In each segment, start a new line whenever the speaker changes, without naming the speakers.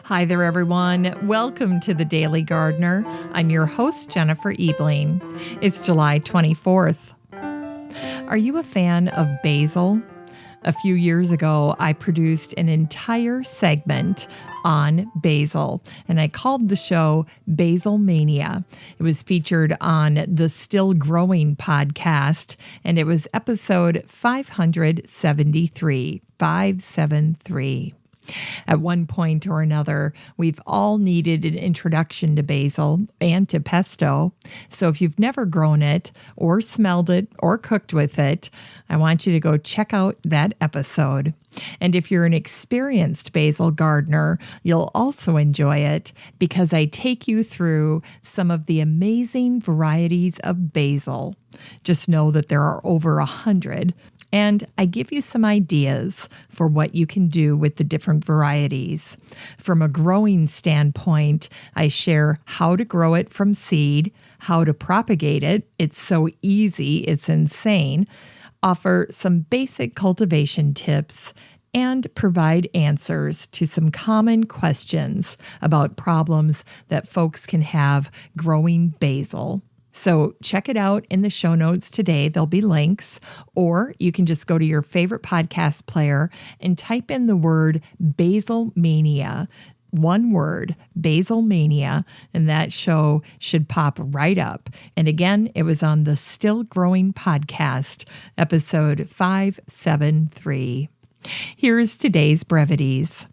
Hi there, everyone. Welcome to The Daily Gardener. I'm your host, Jennifer Ebling. It's July 24th. Are you a fan of basil? A few years ago, I produced an entire segment on basil, and I called the show Basilmania. It was featured on the Still Growing podcast, and it was episode 573. At one point or another, we've all needed an introduction to basil and to pesto. So if you've never grown it or smelled it or cooked with it, I want you to go check out that episode. And if you're an experienced basil gardener, you'll also enjoy it because I take you through some of the amazing varieties of basil. Just know that there are over 100. And I give you some ideas for what you can do with the different varieties. From a growing standpoint, I share how to grow it from seed, how to propagate it. It's so easy, it's insane. Offer some basic cultivation tips and provide answers to some common questions about problems that folks can have growing basil. So check it out in the show notes today. There'll be links, or you can just go to your favorite podcast player and type in the word Basilmania, one word, Basilmania, and that show should pop right up. And again, it was on the Still Growing podcast, episode 573. Here's today's brevities.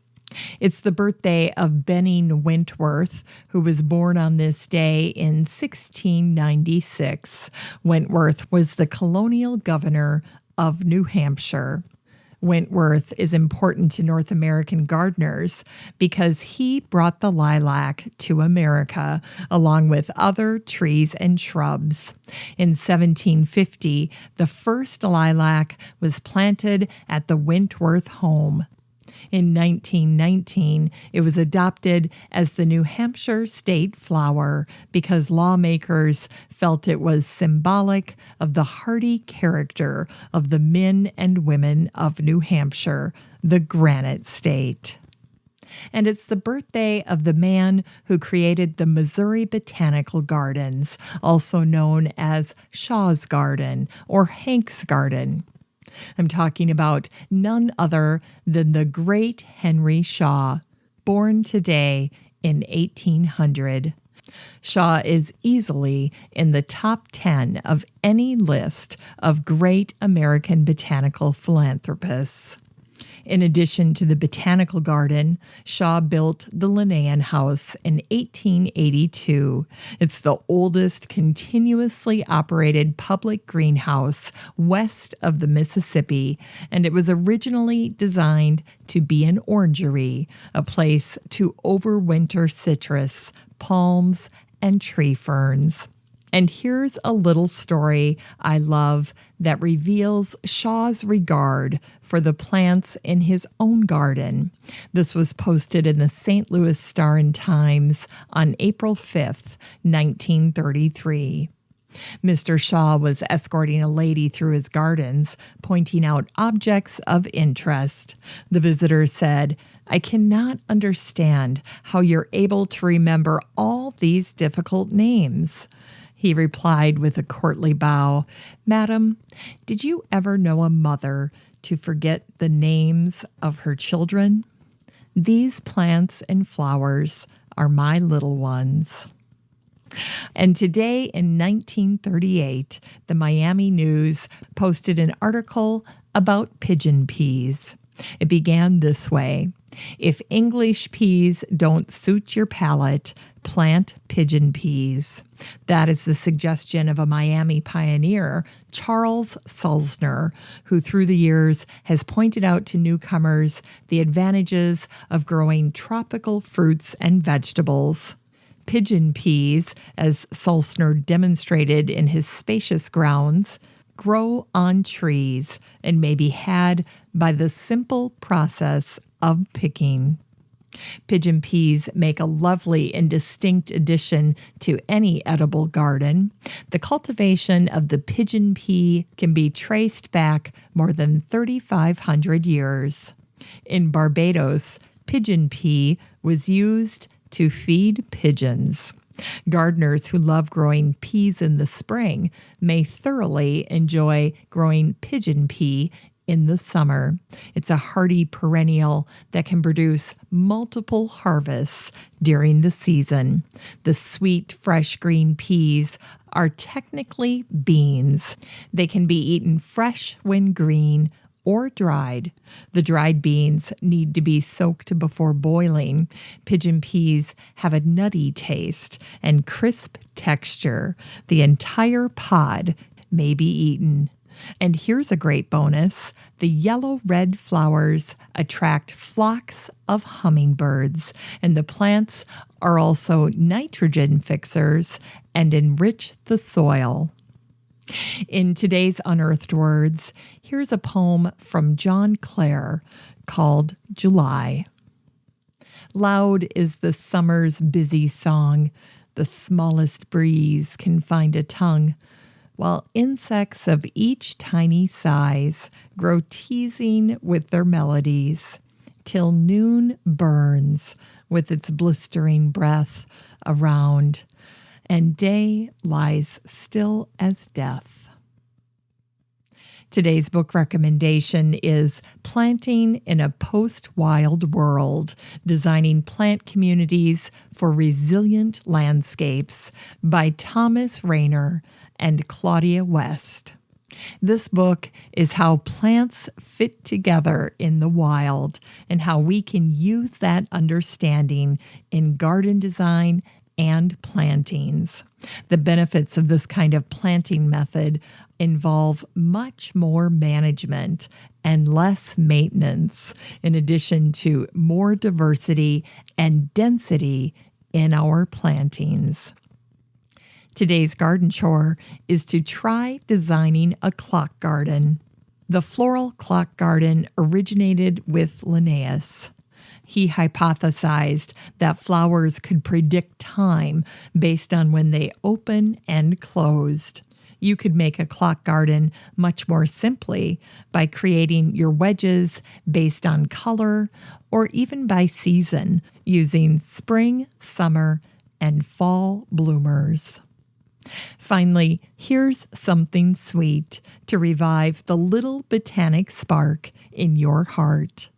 It's the birthday of Benning Wentworth, who was born on this day in 1696. Wentworth was the colonial governor of New Hampshire. Wentworth is important to North American gardeners because he brought the lilac to America along with other trees and shrubs. In 1750, the first lilac was planted at the Wentworth home. In 1919, it was adopted as the New Hampshire state flower because lawmakers felt it was symbolic of the hardy character of the men and women of New Hampshire, the Granite State. And it's the birthday of the man who created the Missouri Botanical Gardens, also known as Shaw's Garden or Hank's Garden. I'm talking about none other than the great Henry Shaw, born today in 1800. Shaw is easily in the top 10 of any list of great American botanical philanthropists. In addition to the Botanical Garden, Shaw built the Linnaean House in 1882. It's the oldest continuously operated public greenhouse west of the Mississippi, and it was originally designed to be an orangery, a place to overwinter citrus, palms, and tree ferns. And here's a little story I love that reveals Shaw's regard for the plants in his own garden. This was posted in the St. Louis Star and Times on April 5th, 1933. Mr. Shaw was escorting a lady through his gardens, pointing out objects of interest. The visitor said, "I cannot understand how you're able to remember all these difficult names." He replied with a courtly bow, "Madam, did you ever know a mother to forget the names of her children? These plants and flowers are my little ones." And today in 1938, the Miami News posted an article about pigeon peas. It began this way: "If English peas don't suit your palate, plant pigeon peas." That is the suggestion of a Miami pioneer, Charles Sulzner, who through the years has pointed out to newcomers the advantages of growing tropical fruits and vegetables. Pigeon peas, as Sulzner demonstrated in his spacious grounds, grow on trees and may be had by the simple process of picking. Pigeon peas make a lovely and distinct addition to any edible garden. The cultivation of the pigeon pea can be traced back more than 3,500 years. In Barbados, pigeon pea, was used to feed pigeons. Gardeners who love growing peas in the spring may thoroughly enjoy growing pigeon pea in the summer. It's a hardy perennial that can produce multiple harvests during the season. The sweet, fresh green peas are technically beans. They can be eaten fresh when green or dried. The dried beans need to be soaked before boiling. Pigeon peas have a nutty taste and crisp texture. The entire pod may be eaten. And here's a great bonus. The yellow-red flowers attract flocks of hummingbirds, and the plants are also nitrogen fixers and enrich the soil. In today's Unearthed Words, here's a poem from John Clare called July. Loud is the summer's busy song. The smallest breeze can find a tongue, while insects of each tiny size grow teasing with their melodies, till noon burns with its blistering breath around, and day lies still as death. Today's book recommendation is Planting in a Post-Wild World, Designing Plant Communities for Resilient Landscapes by Thomas Rayner and Claudia West. This book is how plants fit together in the wild and how we can use that understanding in garden design and plantings. The benefits of this kind of planting method involve much more management and less maintenance, in addition to more diversity and density in our plantings. Today's garden chore is to try designing a clock garden. The floral clock garden originated with Linnaeus. He hypothesized that flowers could predict time based on when they open and closed. You could make a clock garden much more simply by creating your wedges based on color or even by season, using spring, summer, and fall bloomers. Finally, here's something sweet to revive the little botanic spark in your heart.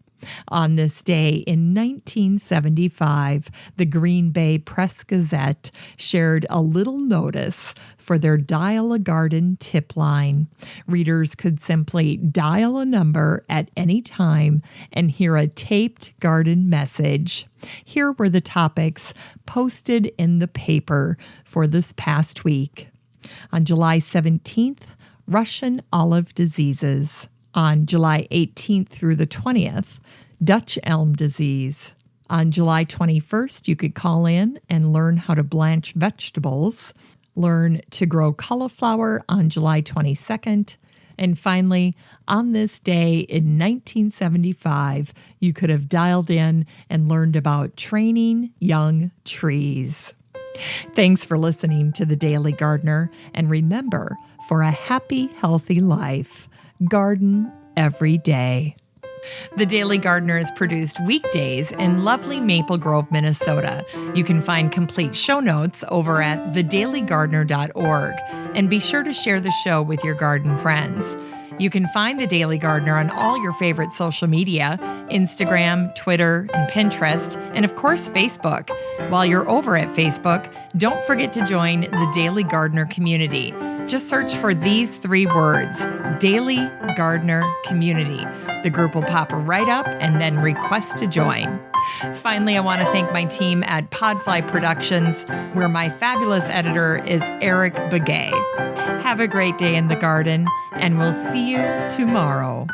On this day in 1975, the Green Bay Press-Gazette shared a little notice for their Dial a Garden tip line. Readers could simply dial a number at any time and hear a taped garden message. Here were the topics posted in the paper for this past week. On July 17th, Russian olive diseases. On July 18th through the 20th, Dutch elm disease. On July 21st, you could call in and learn how to blanch vegetables, learn to grow cauliflower on July 22nd, and finally, on this day in 1975, you could have dialed in and learned about training young trees. Thanks for listening to The Daily Gardener, and remember, for a happy, healthy life, garden every day. The Daily Gardener is produced weekdays in lovely Maple Grove, Minnesota. You can find complete show notes over at thedailygardener.org, and be sure to share the show with your garden friends. You can find The Daily Gardener on all your favorite social media, Instagram, Twitter, and Pinterest, and of course, Facebook. While you're over at Facebook, don't forget to join the Daily Gardener community. Just search for these 3 words, Daily Gardener Community. The group will pop right up and then request to join. Finally, I want to thank my team at Podfly Productions, where my fabulous editor is Eric Begay. Have a great day in the garden, and we'll see you tomorrow.